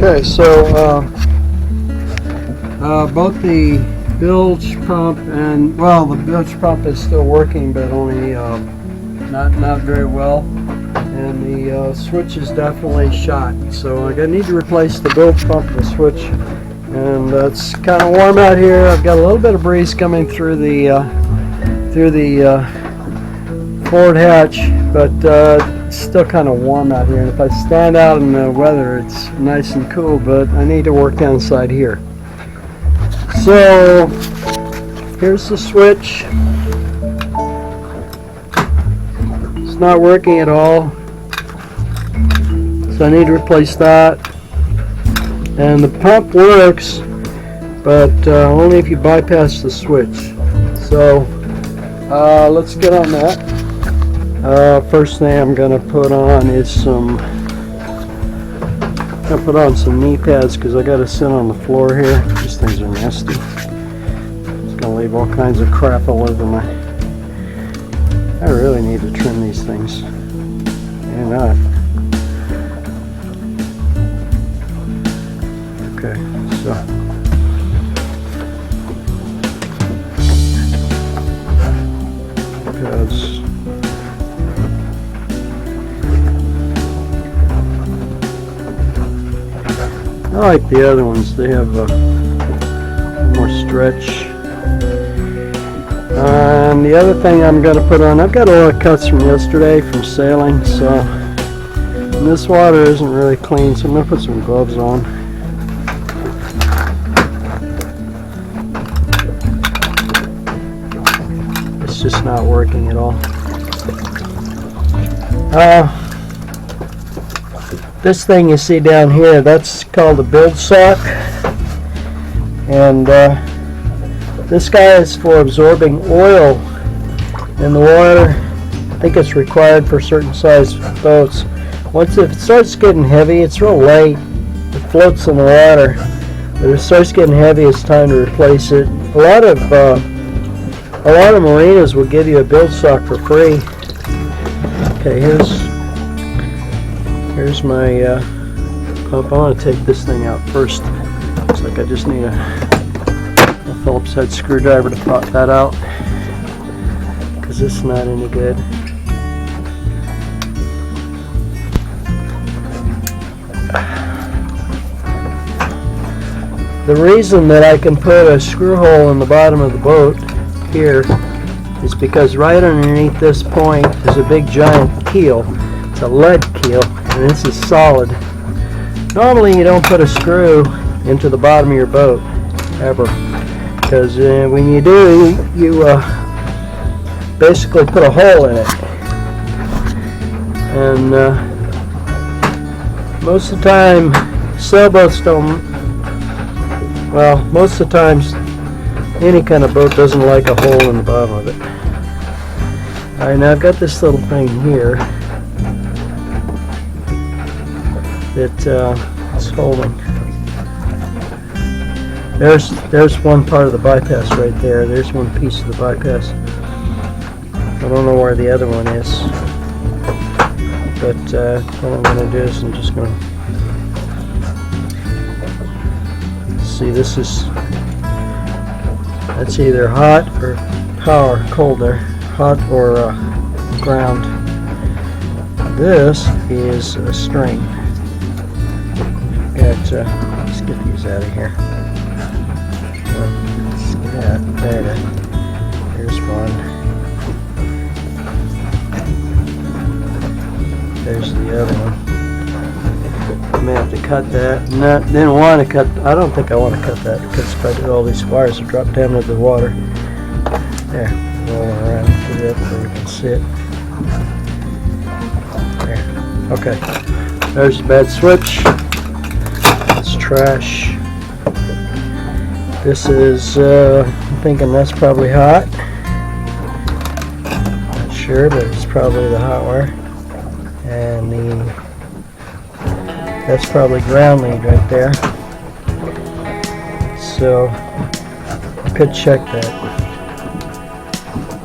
Okay, so both the bilge pump and, well, the bilge pump is still working, but only not very well, and the switch is definitely shot. So I need to replace the bilge pump and the switch, and it's kind of warm out here. I've got a little bit of breeze coming through the forward hatch, but it's still kind of warm out here, and if I stand out in the weather it's nice and cool, but I need to work inside here. So here's the switch. It's not working at all, so I need to replace that. And the pump works, but only if you bypass the switch. So let's get on that. First thing I'm going to put on is some knee pads, because I got to sit on the floor here. These things are nasty. It's going to leave all kinds of crap all over my... I really need to trim these things. They're not. Okay, so pads. I like the other ones. They have more stretch. And the other thing I'm going to put on, I've got a lot of cuts from yesterday from sailing, so and this water isn't really clean, so I'm going to put some gloves on. It's just not working at all. This thing you see down here, that's called a bilge sock, and this guy is for absorbing oil in the water. I think it's required for certain size boats. Once it starts getting heavy, it's real light, it floats in the water, but if it starts getting heavy, it's time to replace it. A lot of marinas will give you a bilge sock for free. Okay, here's my pump. I want to take this thing out first. Looks like I just need a Phillips head screwdriver to pop that out, because it's not any good. The reason that I can put a screw hole in the bottom of the boat here is because right underneath this point is a big giant keel. It's a lead keel, and this is solid. Normally you don't put a screw into the bottom of your boat, ever, because when you do, you basically put a hole in it. And most of the time, sailboats don't, well, most of the times, any kind of boat doesn't like a hole in the bottom of it. Alright, now I've got this little thing here that it's holding. There's one part of the bypass right there. There's one piece of the bypass. I don't know where the other one is, but what I'm going to do is I'm just going to see, this is, that's either hot or power, cold there, hot or ground. This is a string. Let's get these out of here. There's one. There's the other one. I may have to cut that. Didn't want to cut. I don't think I want to cut that, because if I do, all these wires will drop down into the water. There, roll around to that so we can see it. There. Okay. There's the bad switch. It's trash. This is, I'm thinking that's probably hot. Not sure, but it's probably the hot wire. And that's probably ground lead right there. So I could check that.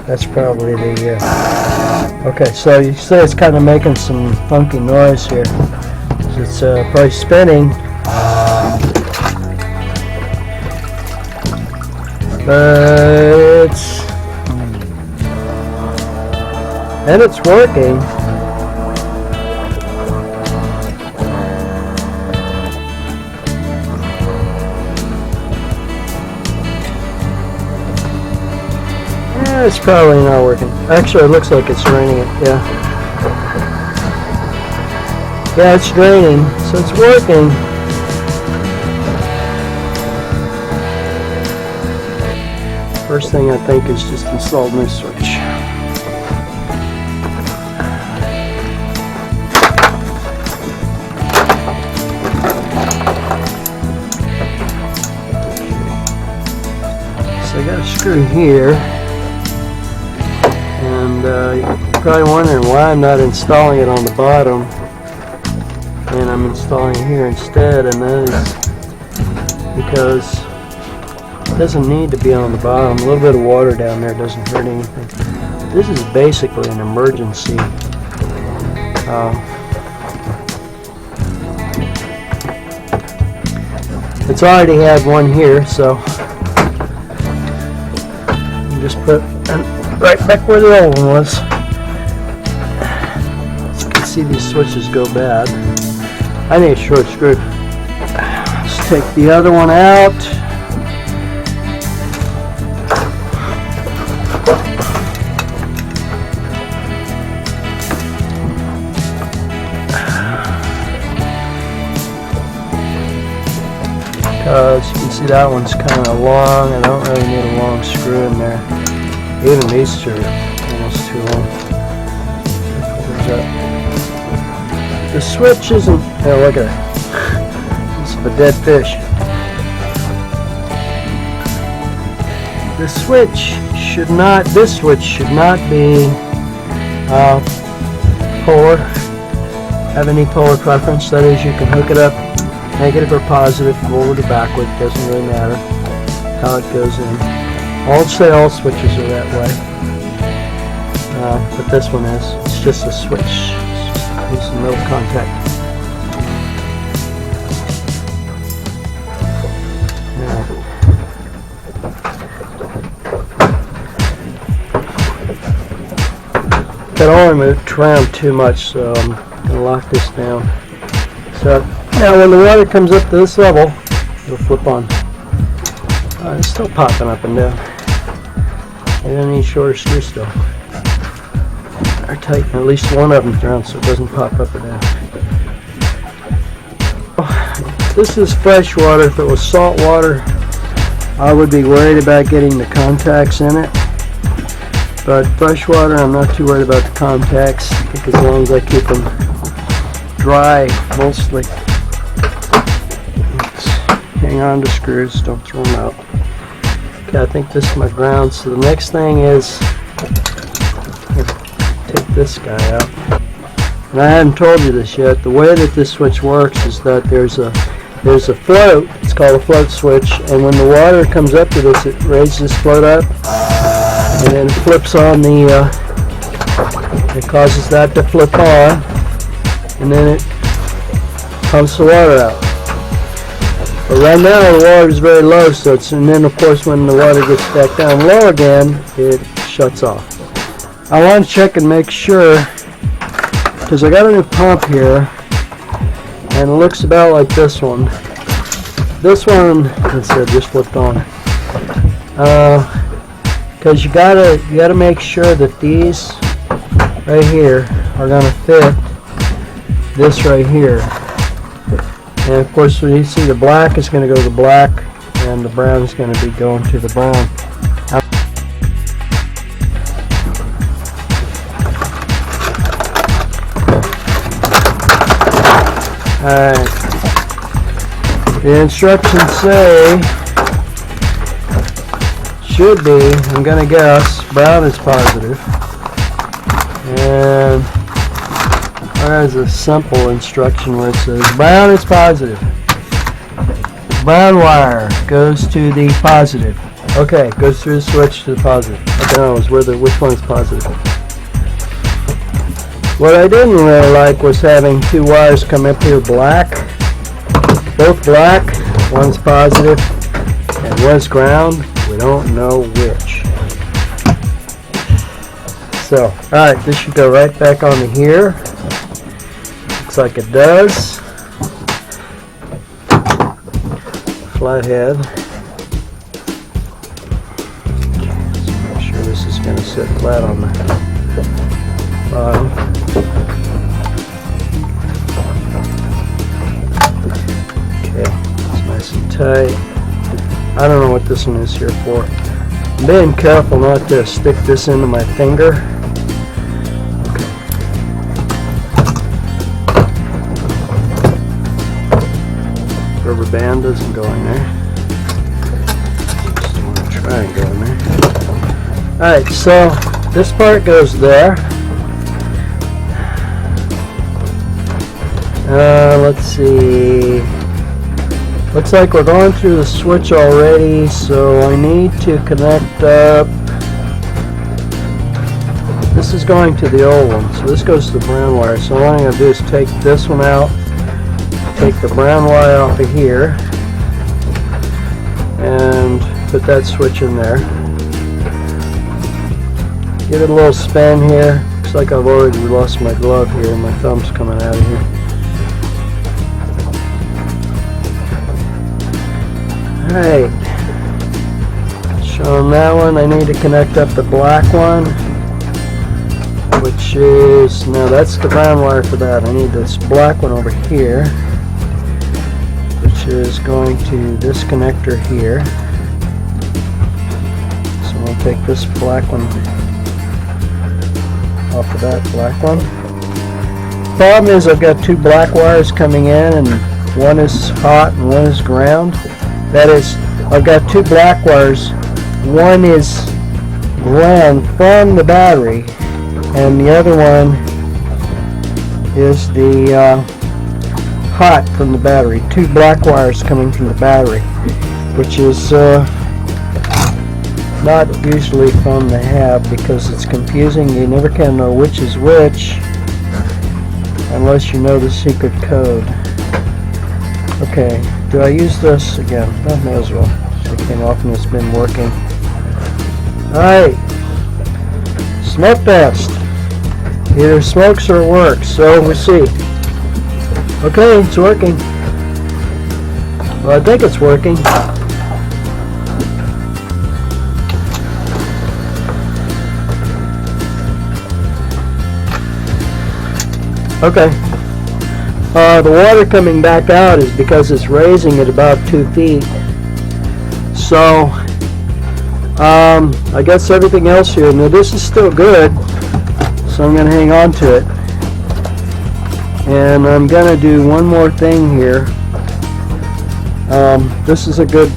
That's probably the, okay, so you see it's kind of making some funky noise here. It's probably spinning. but it's working. It's probably not working. Actually, it looks like it's draining it. Yeah. Yeah, it's draining, so it's working. First thing I think is just install the new switch. So I got a screw here. And you're probably wondering why I'm not installing it on the bottom and I'm installing it here instead, and that is because it doesn't need to be on the bottom. A little bit of water down there doesn't hurt anything. This is basically an emergency. It's already had one here, so you just put right back where the old one was. As you can see, these switches go bad. I need a short screw. Let's take the other one out. Because you can see that one's kind of long. I don't really need a long screw in there. Even these two are almost too long. The switch isn't. Oh, look at it. It's a dead fish. This switch should not be polar. Have any polar preference? That is, you can hook it up, negative or positive, forward or backward. Doesn't really matter how it goes in. I'll say all switches are that way, but this one is. It's just a switch. It's just a no contact. I don't want to move around too much, so I'm going to lock this down. So now when the water comes up to this level, it'll flip on. It's still popping up and down. I don't need shorter screws still. Or tighten at least one of them down so it doesn't pop up or down. This is fresh water. If it was salt water, I would be worried about getting the contacts in it. But fresh water, I'm not too worried about the contacts. I think as long as I keep them dry mostly. Hang on to screws, don't throw them out. Okay, I think this is my ground. So the next thing is take this guy out. And I haven't told you this yet. The way that this switch works is that there's a float. It's called a float switch. And when the water comes up to this, it raises this float up, and then it flips on the. It causes that to flip on, and then it pumps the water out. But right now the water is very low, so and then of course when the water gets back down low again, it shuts off. I want to check and make sure, because I got a new pump here, and it looks about like this one. This one, let's see, just flipped on. Because you gotta make sure that these right here are gonna fit this right here. And of course, when you see the black is going to go to the black, and the brown is going to be going to the brown. Alright. The instructions say, should be, I'm going to guess, brown is positive. And there's a simple instruction where it says brown is positive. Brown wire goes to the positive. Okay, goes through the switch to the positive. Okay, no, which one is positive. What I didn't really like was having two wires come up here black. Both black, one's positive and one's ground, we don't know which. So, alright, this should go right back onto here. Looks like it does. Flathead. Let's make sure this is going to sit flat on the bottom. Okay, it's nice and tight. I don't know what this one is here for. I'm being careful not to stick this into my finger. Okay. Rubber band doesn't go in there. Just want to try and go in there. Alright, so this part goes there. Let's see. Looks like we're going through the switch already, so I need to connect up. This is going to the old one, so this goes to the brown wire. So what I'm going to do is take this one out, take the brown wire off of here, and put that switch in there. Give it a little spin here. Looks like I've already lost my glove here, my thumb's coming out of here. Alright, so on that one I need to connect up the black one, which is, no, that's the brown wire for that. I need this black one over here, which is going to this connector here. So I'll take this black one off of that black one. Problem is I've got two black wires coming in, and one is hot and one is ground. That is, I've got two black wires. One is ground from the battery, and the other one is the hot from the battery. Two black wires coming from the battery, which is not usually fun to have because it's confusing. You never can know which is which unless you know the secret code. Okay, do I use this again? I may as well. It came off and it's been working. Alright, smoke test. Either smokes or it works, so we'll see. Okay, it's working. Well, I think it's working. Okay. The water coming back out is because it's raising at about 2 feet. So, I guess everything else here. Now this is still good, so I'm going to hang on to it. And I'm going to do one more thing here. This is a good,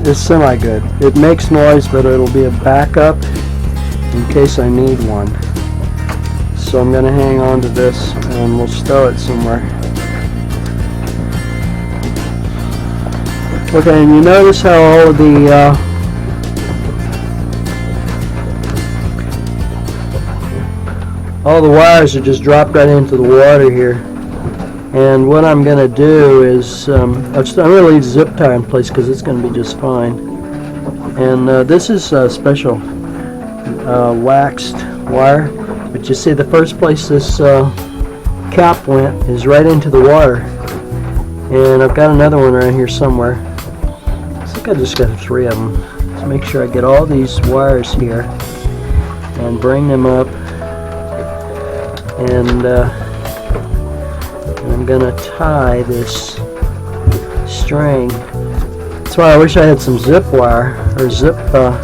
it's semi-good. It makes noise, but it'll be a backup in case I need one. So I'm going to hang on to this and we'll stow it somewhere. Okay, and you notice how all of the wires are just dropped right into the water here. And what I'm going to do is I'm going to leave zip tie in place because it's going to be just fine. And this is a special waxed wire. But you see, the first place this cap went is right into the water. And I've got another one around here somewhere. I think I just got 3 of them. Let's make sure I get all these wires here and bring them up. And I'm going to tie this string. That's why I wish I had some zip wire or zip tie.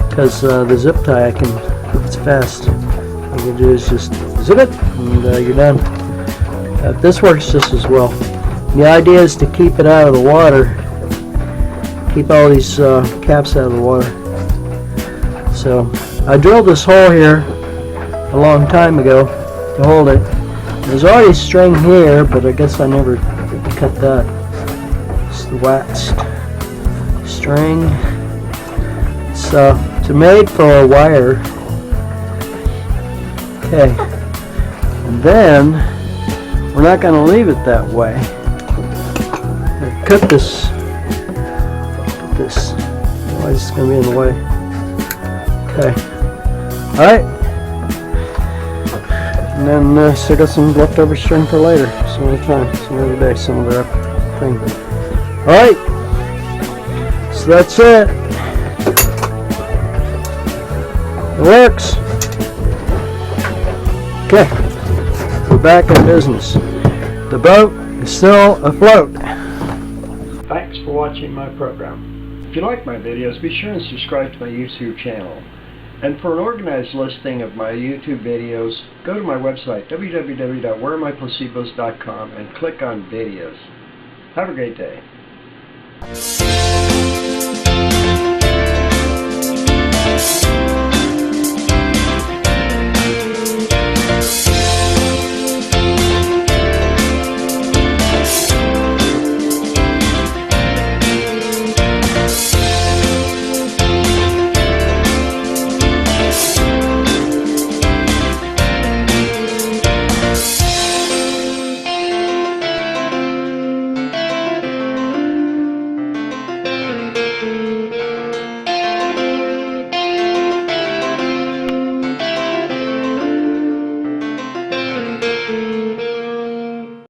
Because the zip tie it's fast. All you do is just zip it and you're done. This works just as well. The idea is to keep it out of the water. Keep all these caps out of the water. So I drilled this hole here a long time ago to hold it. There's already string here, but I guess I never cut that. It's the waxed string. So it's made for a wire. Okay, and then we're not going to leave it that way. Cut this this. Otherwise it's going to be in the way. Okay. Alright. And then still got some leftover string for later. Some other time. Some other day. Some other thing. Alright. So that's it. It works. Okay. We're back in business. The boat is still afloat. Thanks for watching my program. If you like my videos, be sure and subscribe to my YouTube channel. And for an organized listing of my YouTube videos, go to my website, www.wherearemyplacebos.com, and click on videos. Have a great day.